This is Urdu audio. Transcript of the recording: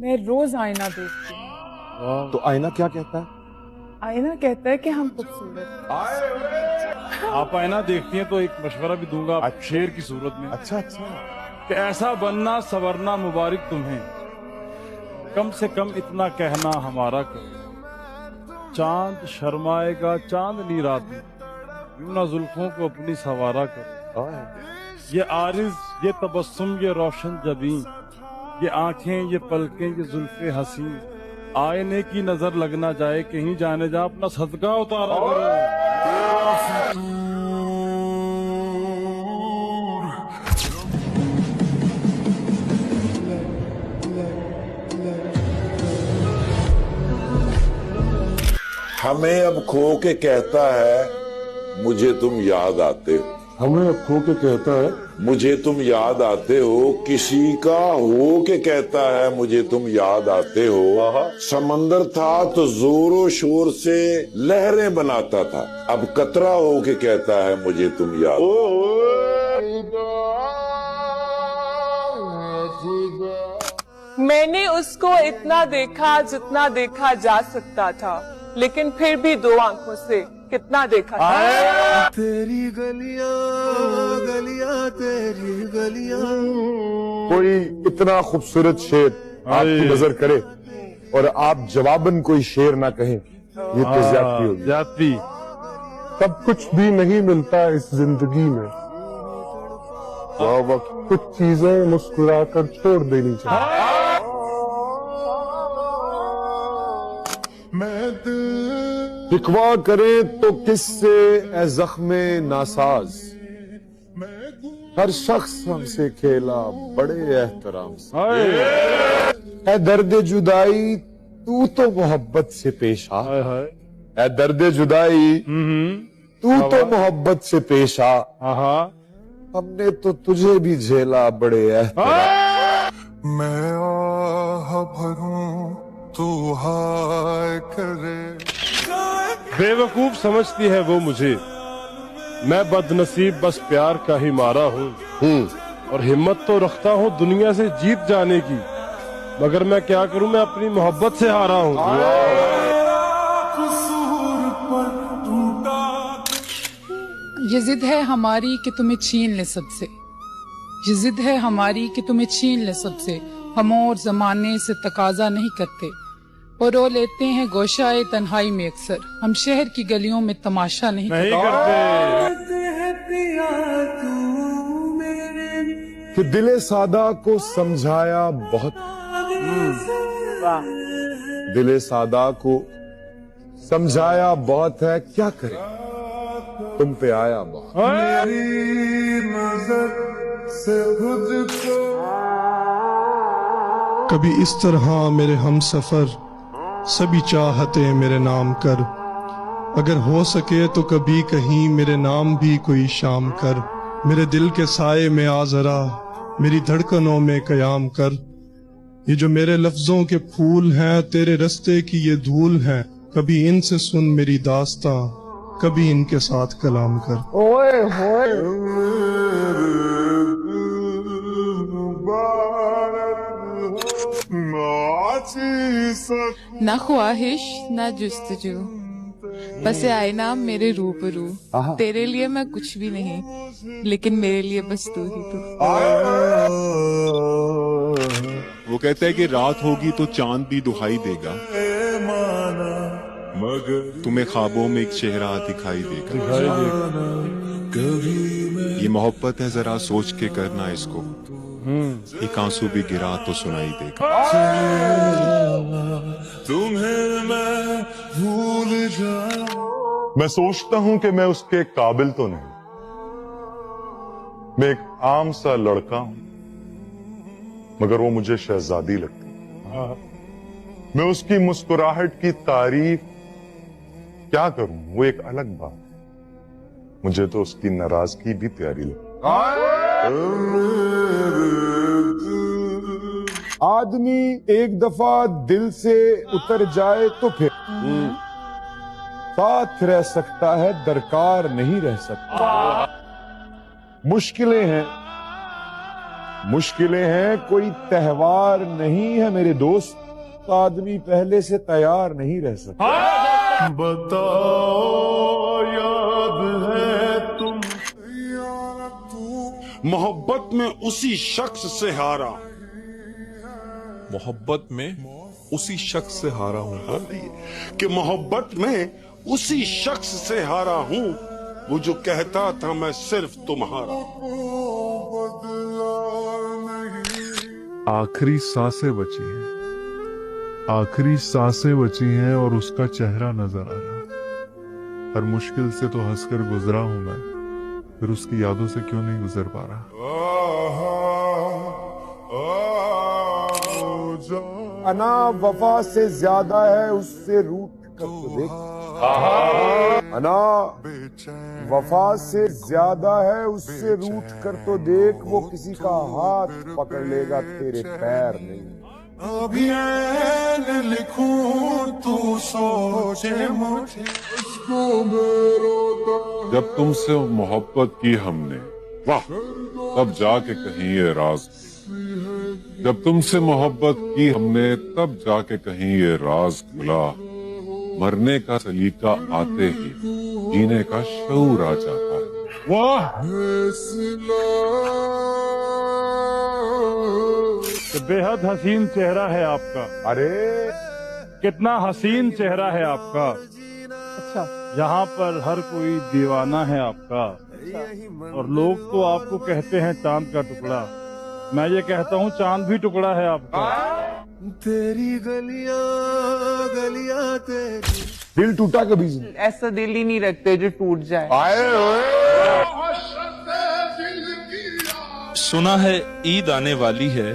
میں روز آئینہ دیکھتی ہوں. تو آئینہ کیا کہتا ہے؟ آئینہ کہتا ہے کہ ہم خوبصورت ہیں. آپ آئینہ دیکھتی ہیں تو ایک مشورہ بھی دوں گا شعر کی صورت میں. اچھا اچھا. کہ ایسا بننا سورنا مبارک تمہیں، کم سے کم اتنا کہنا ہمارا کرو. چاند شرمائے گا چاندنی رات میں، یوں نہ زلفوں کو اپنی سوارا کرو. یہ عارض، یہ تبسم، یہ روشن جبیں، یہ آنکھیں، یہ پلکیں، یہ زلفیں حسین، آئینے کی نظر لگ نہ جائے کہیں جانے جا اپنا صدقہ اتارا کرو. ہمیں اب کھو کے کہتا ہے مجھے تم یاد آتے ہو. ہمیں اب کھو کے کہتا ہے مجھے تم یاد آتے ہو. کسی کا ہو کے کہتا ہے مجھے تم یاد آتے ہو. سمندر تھا تو زور و شور سے لہریں بناتا تھا، اب قطرہ ہو کے کہتا ہے مجھے تم یاد. میں نے اس کو اتنا دیکھا جتنا دیکھا جا سکتا تھا، لیکن پھر بھی دو آنکھوں سے کتنا دیکھا تھا. تیری گلیاں گلیاں تیری گلیاں. کوئی اتنا خوبصورت شعر آپ کی نظر کرے اور آپ جواباً کوئی شعر نہ کہیں، یہ تو زیادتی ہوگی. زیادتی. سب کچھ بھی نہیں ملتا اس زندگی میں، کچھ چیزیں مسکرا کر چھوڑ دینی چاہیے. شکوا کرے تو کس سے اے زخم ناساز، ہر شخص ہم سے کھیلا بڑے احترام سے. اے درد جدائی تو محبت سے پیش آ. اے درد جدائی تو محبت سے پیش آ. ہم نے تو تجھے بھی جھیلا بڑے احترام. میں آہ بھروں تو ہائے کرے. بے وقوف سمجھتی ہے وہ مجھے، میں بد نصیب بس پیار کا ہی مارا ہوں، اور ہمت تو رکھتا ہوں دنیا سے جیت جانے کی، مگر میں کیا کروں، میں اپنی محبت سے ہارا ہوں. یہ ضد ہے ہماری کہ تمہیں چھین لے سب سے، یہ ضد ہے ہماری کہ تمہیں چھین لے سب سے. ہم اور زمانے سے تقاضا نہیں کرتے، اور رو لیتے ہیں گوشائے تنہائی میں اکثر. ہم شہر کی گلیوں میں تماشا نہیں کرتے. کہ دل سادہ کو سمجھایا بہت، دل سادہ کو سمجھایا بہت ہے، کیا کرے تم پہ آیا بہت. میری نظر سے خود کو کبھی اس طرح میرے ہم سفر سبھی چاہتے میرے نام کر، اگر ہو سکے تو کبھی کہیں میرے نام بھی کوئی شام کر. میرے دل کے سائے میں آ ذرا میری دھڑکنوں میں قیام کر. یہ جو میرے لفظوں کے پھول ہیں تیرے رستے کی یہ دھول ہیں، کبھی ان سے سن میری داستاں، کبھی ان کے ساتھ کلام کر. نہ خواہش نہ جستجو، بس آئینہ میرے روبرو. تیرے لیے میں کچھ بھی نہیں، لیکن میرے لیے بس تو ہی تو. وہ کہتا ہے کہ رات ہوگی تو چاند بھی دہائی دے گا، تمہیں خوابوں میں ایک چہرہ دکھائی دے گا. یہ محبت ہے، ذرا سوچ کے کرنا اس کو، ایک آنسو بھی گرا تو سنائی دے گا. تمہیں میں بھول جاؤں. میں سوچتا ہوں کہ میں اس کے قابل تو نہیں، میں ایک عام سا لڑکا ہوں، مگر وہ مجھے شہزادی لگتی. میں اس کی مسکراہٹ کی تعریف کیا کروں، وہ ایک الگ بات. مجھے تو اس کی ناراضگی بھی پیاری لگتی. آدمی ایک دفعہ دل سے اتر جائے تو پھر ساتھ رہ سکتا ہے، درکار نہیں رہ سکتا. مشکلیں ہیں مشکلیں ہیں کوئی تہوار نہیں ہے میرے دوست، آدمی پہلے سے تیار نہیں رہ سکتا۔ بتاؤ یاد ہے تم محبت میں اسی شخص سے ہارا، محبت میں اسی شخص سے ہارا ہوں، کہ محبت میں اسی شخص سے ہارا ہوں، وہ جو کہتا تھا میں صرف تمہارا۔ آخری سانسیں بچی ہیں، آخری سانسیں بچی ہیں اور اس کا چہرہ نظر آ رہا۔ ہر مشکل سے تو ہنس کر گزرا ہوں میں، پھر اس کی یادوں سے کیوں نہیں گزر پا رہا۔ انا وفا سے زیادہ ہے اس سے روٹ کر تو دیکھ، انا وفا سے زیادہ ہے اس سے روٹ کر تو دیکھ، وہ کسی کا ہاتھ پکڑ لے گا تیرے پیر نہیں۔ ابھی عین لکھوں تو سوچے مجھے اس کو میں روتا۔ جب تم سے محبت کی ہم نے، واہ، تب جا کے کہیں یہ راز، جب تم سے محبت کی ہم نے تب جا کے کہیں یہ راز کھلا، مرنے کا سلیقہ آتے ہی جینے کا شعور آ جاتا ہے۔ واہ، بے حد حسین چہرہ ہے آپ کا، ارے کتنا حسین چہرہ ہے آپ کا، اچھا یہاں پر ہر کوئی دیوانہ ہے آپ کا، اور لوگ تو آپ کو کہتے ہیں چاند کا ٹکڑا، میں یہ کہتا ہوں چاند بھی ٹکڑا ہے آپ کا۔ تیری گلیاں گلیاں تیری، دل ٹوٹا کبھی سے؟ ایسا دل ہی نہیں رکھتے جو ٹوٹ جائے۔ سنا ہے عید آنے والی ہے،